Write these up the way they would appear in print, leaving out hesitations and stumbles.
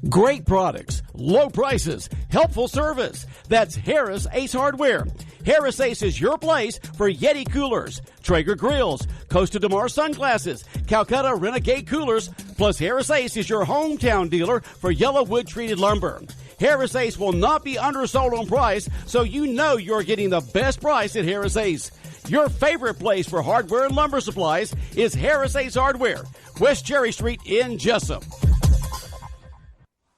Great products, low prices, helpful service. That's Harris Ace Hardware. Harris Ace is your place for Yeti coolers, Traeger grills, Costa de Mar sunglasses, Calcutta Renegade coolers, plus Harris Ace is your hometown dealer for yellow wood treated lumber. Harris Ace will not be undersold on price, so you know you're getting the best price at Harris Ace. Your favorite place for hardware and lumber supplies is Harris Ace Hardware, West Cherry Street in Jesup.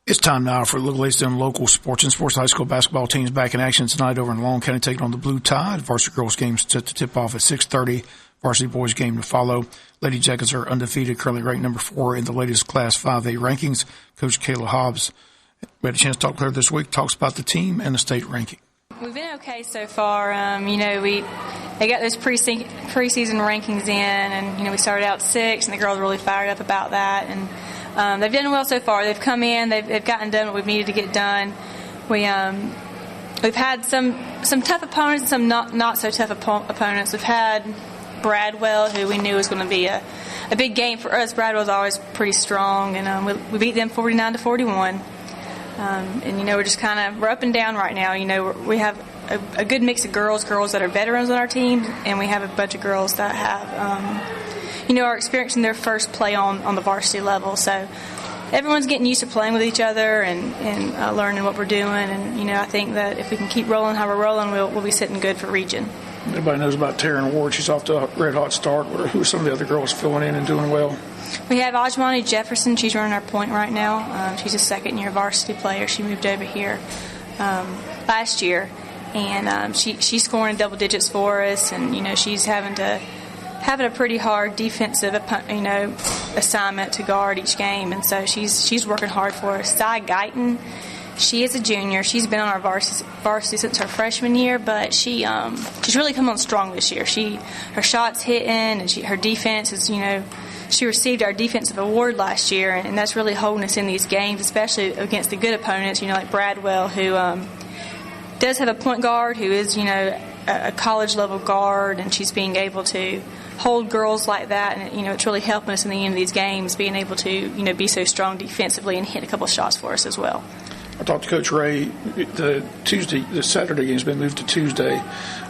It's time now for a look at them local sports and sports high school basketball teams back in action tonight over in Long County, taking on the Blue Tide. Varsity girls games to tip off at 6:30. Varsity boys game to follow. Lady Jackets are undefeated, currently ranked number 4 in the latest Class 5A rankings. Coach Kayla Hobbs, we had a chance to talk to her this week, talks about the team and the state ranking. We've been okay so far. They got those preseason rankings in, and we started out 6th, and the girls were really fired up about that. And they've done well so far. They've come in, they've gotten done what we've needed to get done. We've had some tough opponents and some not so tough opponents. We've had Bradwell, who we knew was going to be a big game for us. Bradwell's always pretty strong, and we beat them 49-41. We're just we're up and down right now. We have a good mix of girls that are veterans on our team, and we have a bunch of girls that have, are experiencing their first play on the varsity level. So everyone's getting used to playing with each other and learning what we're doing. And, I think that if we can keep rolling how we're rolling, we'll be sitting good for region. Everybody knows about Taryn Ward. She's off to a red-hot start. Who are some of the other girls filling in and doing well? We have Ajmani Jefferson. She's running our point right now. She's a second-year varsity player. She moved over here last year, and she's scoring double digits for us. And she's having a pretty hard defensive assignment to guard each game, and so she's working hard for us. Cy Guyton, she is a junior. She's been on our varsity since her freshman year, but she's really come on strong this year. Her shot's hitting, and her defense is she received our defensive award last year, and that's really holding us in these games, especially against the good opponents, like Bradwell, who does have a point guard who is, a college-level guard, and she's being able to hold girls like that, and, it's really helping us in the end of these games, being able to, be so strong defensively and hit a couple of shots for us as well. I talked to Coach Ray. The Saturday game's been moved to Tuesday.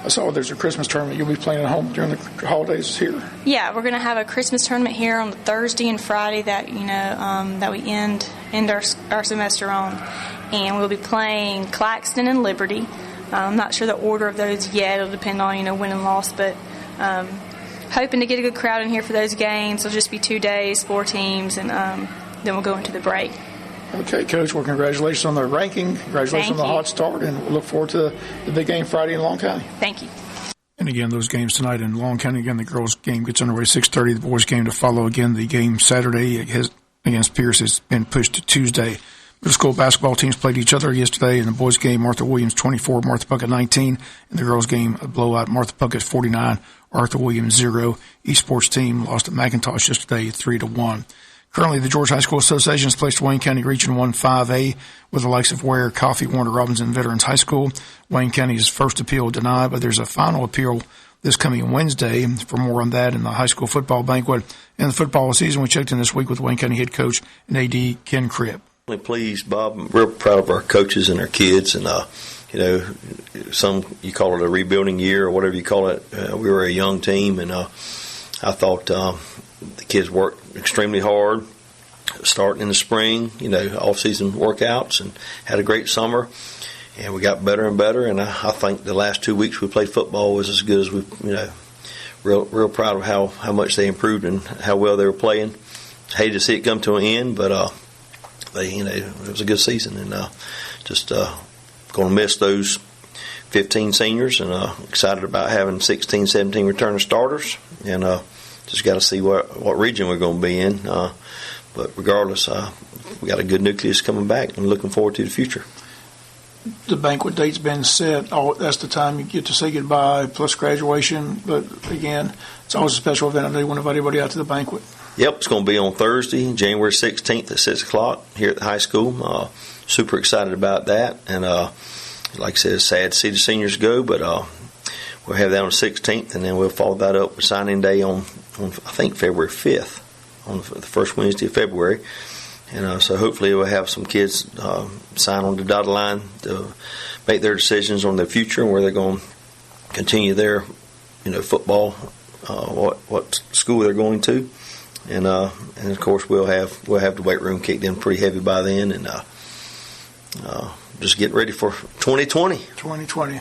I saw there's a Christmas tournament. You'll be playing at home during the holidays here. Yeah, we're going to have a Christmas tournament here on the Thursday and Friday that that we end our semester on, and we'll be playing Claxton and Liberty. I'm not sure the order of those yet. It'll depend on win and loss, but hoping to get a good crowd in here for those games. It'll just be 2 days, 4 teams, and then we'll go into the break. Okay, Coach, well, congratulations on the ranking. Congratulations on the hot start, and we'll look forward to the big game Friday in Long County. Thank you. And again, those games tonight in Long County. Again, the girls' game gets underway at 6:30. The boys' game to follow. Again, the game Saturday against Pierce has been pushed to Tuesday. Middle school basketball teams played each other yesterday. In the boys' game, Martha Williams 24, Martha Puckett 19. In the girls' game, a blowout, Martha Puckett 49, Arthur Williams 0. Each sports team lost at McIntosh yesterday 3-1. Currently, the Georgia High School Association has placed Wayne County Region 1 5A with the likes of Ware, Coffee, Warner Robinson Veterans High School. Wayne County's first appeal denied, but there's a final appeal this coming Wednesday. For more on that and the high school football banquet and the football season, we checked in this week with Wayne County head coach and AD Ken Cribb. Really pleased, Bob. I'm real proud of our coaches and our kids, and some you call it a rebuilding year or whatever you call it. We were a young team, and I thought the kids worked extremely hard, starting in the spring, off-season workouts, and had a great summer. And we got better and better. And I think the last 2 weeks we played football was as good as we, real proud of how much they improved and how well they were playing. Hated to see it come to an end, but it was a good season, and just going to miss those 15 seniors, and excited about having 16, 17 returning starters, and just got to see what region we're going to be in. But regardless, we got a good nucleus coming back, and looking forward to the future. The banquet date's been set. That's the time you get to say goodbye, plus graduation. But again, it's always a special event. I know you want to invite everybody out to the banquet. Yep, it's going to be on Thursday, January 16th at 6 o'clock here at the high school. Super excited about that. And like I said, it's sad to see the seniors go, but we'll have that on the 16th, and then we'll follow that up with signing day on I think, February 5th, on the first Wednesday of February. And so hopefully we'll have some kids sign on the dotted line to make their decisions on their future and where they're going to continue their, football, what school they're going to. And of course we'll have the weight room kicked in pretty heavy by then, and just getting ready for 2020. 2020.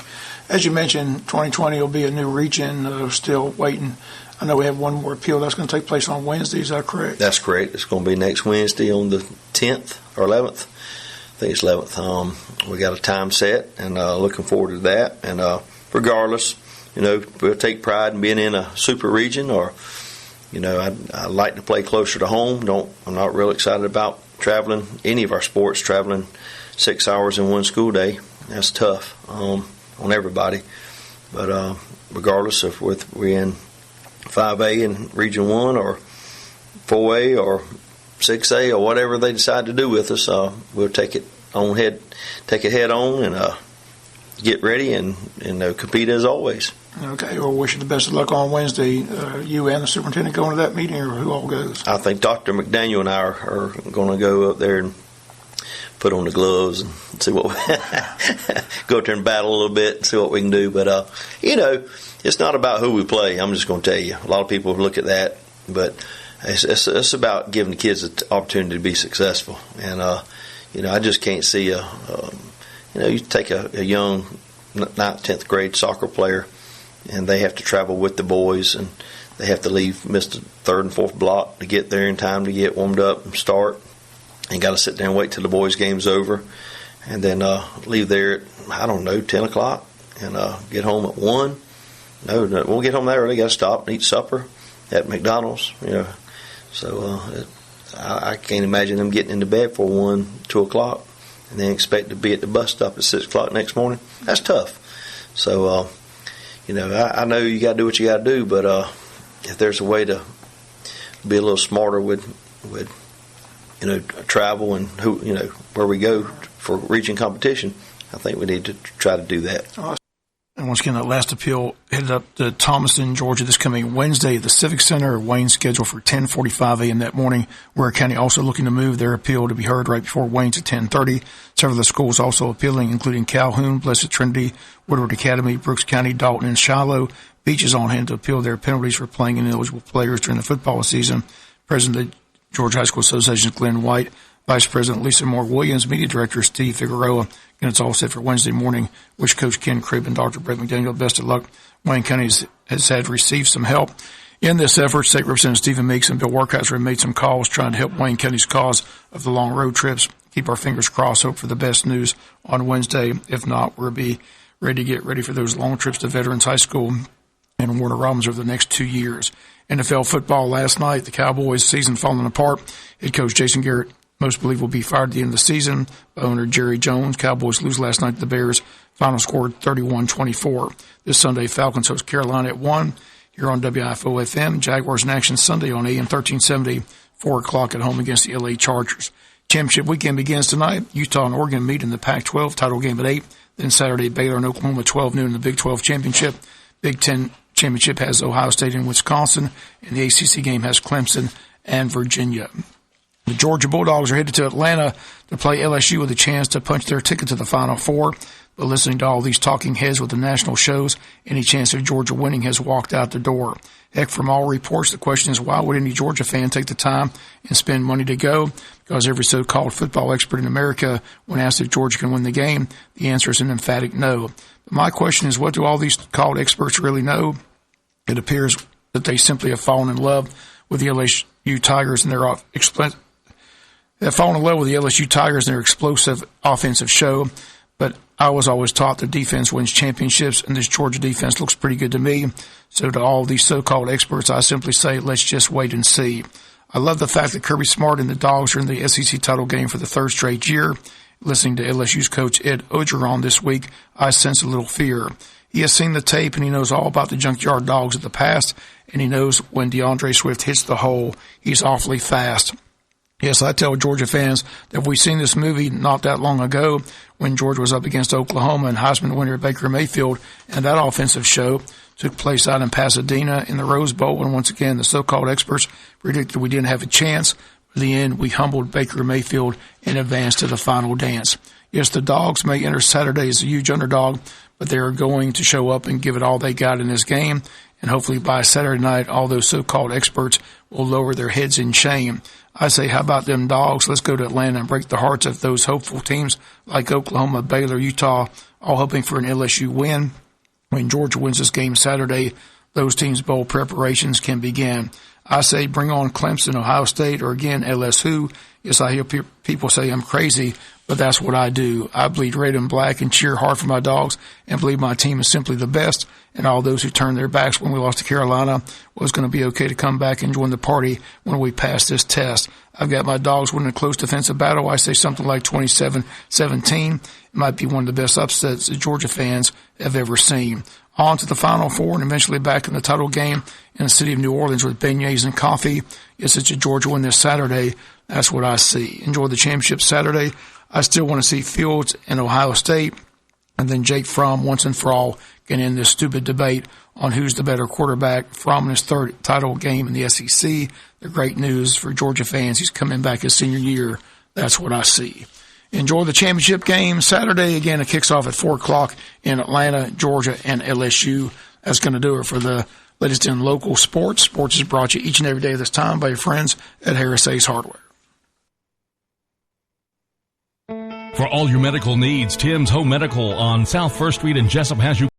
As you mentioned, 2020 will be a new region. Still waiting. I know we have one more appeal that's going to take place on Wednesday. Is that correct? That's correct. It's going to be next Wednesday on the 10th or 11th. I think it's 11th. We got a time set, and looking forward to that. And regardless, we'll take pride in being in a super region, or I like to play closer to home. I'm not real excited about traveling any of our sports, traveling 6 hours in one school day. That's tough on everybody. But regardless if we're in 5A in Region 1 or 4A or 6A or whatever they decide to do with us, we'll take it head on and get ready and compete as always. Okay, well, wish you the best of luck on Wednesday. You and the superintendent going to that meeting, or who all goes? I think Dr. McDaniel and I are going to go up there and put on the gloves and see what go up there and battle a little bit and see what we can do. But it's not about who we play. I'm just going to tell you, a lot of people look at that, but it's about giving the kids an opportunity to be successful. And I just can't see you take a young 9th, 10th grade soccer player, and they have to travel with the boys, and they have to miss the 3rd and 4th block to get there in time to get warmed up and start, and got to sit there and wait till the boys' game's over, and then leave there at 10 o'clock and get home at 1. No, we'll get home that early. Got to stop and eat supper at McDonald's. So I can't imagine them getting into bed for 1, 2 o'clock, and then expect to be at the bus stop at 6 o'clock next morning. That's tough. So I know you got to do what you got to do, but if there's a way to be a little smarter with travel and where we go for region competition, I think we need to try to do that. And once again, that last appeal headed up to Thomaston, Georgia, this coming Wednesday at the Civic Center. Wayne scheduled for 10:45 a.m. that morning. Ware County also looking to move their appeal to be heard right before Wayne's at 10:30. Several of the schools also appealing, including Calhoun, Blessed Trinity, Woodward Academy, Brooks County, Dalton, and Shiloh. Beach is on hand to appeal their penalties for playing ineligible players during the football season. President of the Georgia High School Association, Glenn White, Vice President Lisa Moore Williams, Media Director Steve Figueroa. And it's all set for Wednesday morning, which Coach Ken Cribb and Dr. Brett McDaniel, best of luck. Wayne County has had received some help in this effort. State Representative Stephen Meeks and Bill Werkheiser have made some calls trying to help Wayne County's cause of the long road trips. Keep our fingers crossed. Hope for the best news on Wednesday. If not, we'll be ready to get ready for those long trips to Veterans High School and Warner Robins over the next 2 years. NFL football last night, the Cowboys' season falling apart. Head coach Jason Garrett, most believe, will be fired at the end of the season by owner Jerry Jones. Cowboys lose last night to the Bears. Final score 31-24. This Sunday, Falcons host Carolina at 1 here on WIFO FM. Jaguars in action Sunday on AM 1370, 4 o'clock at home against the LA Chargers. Championship weekend begins tonight. Utah and Oregon meet in the Pac-12 title game at 8. Then Saturday, Baylor and Oklahoma at 12 noon in the Big 12 Championship. Big 10 Championship has Ohio State and Wisconsin, and the ACC game has Clemson and Virginia. The Georgia Bulldogs are headed to Atlanta to play LSU with a chance to punch their ticket to the Final Four. But listening to all these talking heads with the national shows, any chance of Georgia winning has walked out the door. Heck, from all reports, the question is, why would any Georgia fan take the time and spend money to go? Because every so-called football expert in America, when asked if Georgia can win the game, the answer is an emphatic no. But my question is, what do all these called experts really know? It appears that they simply have fallen in love with the LSU Tigers and their explosive offensive show. But I was always taught that defense wins championships, and this Georgia defense looks pretty good to me. So to all these so-called experts, I simply say, let's just wait and see. I love the fact that Kirby Smart and the Dogs are in the SEC title game for the third straight year. Listening to LSU's coach Ed Ogeron this week, I sense a little fear. He has seen the tape, and he knows all about the Junkyard Dogs of the past, and he knows when DeAndre Swift hits the hole, he's awfully fast. Yes, I tell Georgia fans that we've seen this movie not that long ago when Georgia was up against Oklahoma and Heisman winner Baker Mayfield, and that offensive show took place out in Pasadena in the Rose Bowl, and once again the so-called experts predicted we didn't have a chance. For the end, we humbled Baker Mayfield and advanced to the final dance. Yes, the Dogs may enter Saturday as a huge underdog, but they are going to show up and give it all they got in this game. And hopefully by Saturday night, all those so-called experts will lower their heads in shame. I say, how about them Dogs? Let's go to Atlanta and break the hearts of those hopeful teams like Oklahoma, Baylor, Utah, all hoping for an LSU win. When Georgia wins this game Saturday, those teams' bowl preparations can begin. I say bring on Clemson, Ohio State, or again, LSU. Yes, I hear people say I'm crazy, but that's what I do. I bleed red and black and cheer hard for my Dogs and believe my team is simply the best. And all those who turned their backs when we lost to Carolina was going to be okay to come back and join the party when we pass this test. I've got my Dogs winning a close defensive battle. I say something like 27-17. It might be one of the best upsets that Georgia fans have ever seen. On to the Final Four and eventually back in the title game in the city of New Orleans with beignets and coffee. Yes, it's a Georgia win this Saturday. That's what I see. Enjoy the championship Saturday. I still want to see Fields and Ohio State, and then Jake Fromm once and for all can end this stupid debate on who's the better quarterback. Fromm in his third title game in the SEC. The great news for Georgia fans. He's coming back his senior year. That's what I see. Enjoy the championship game Saturday. Again, it kicks off at 4 o'clock in Atlanta, Georgia, and LSU. That's going to do it for the latest in local sports. Sports is brought to you each and every day of this time by your friends at Harris Ace Hardware. For all your medical needs, Tim's Home Medical on South 1st Street in Jesup has you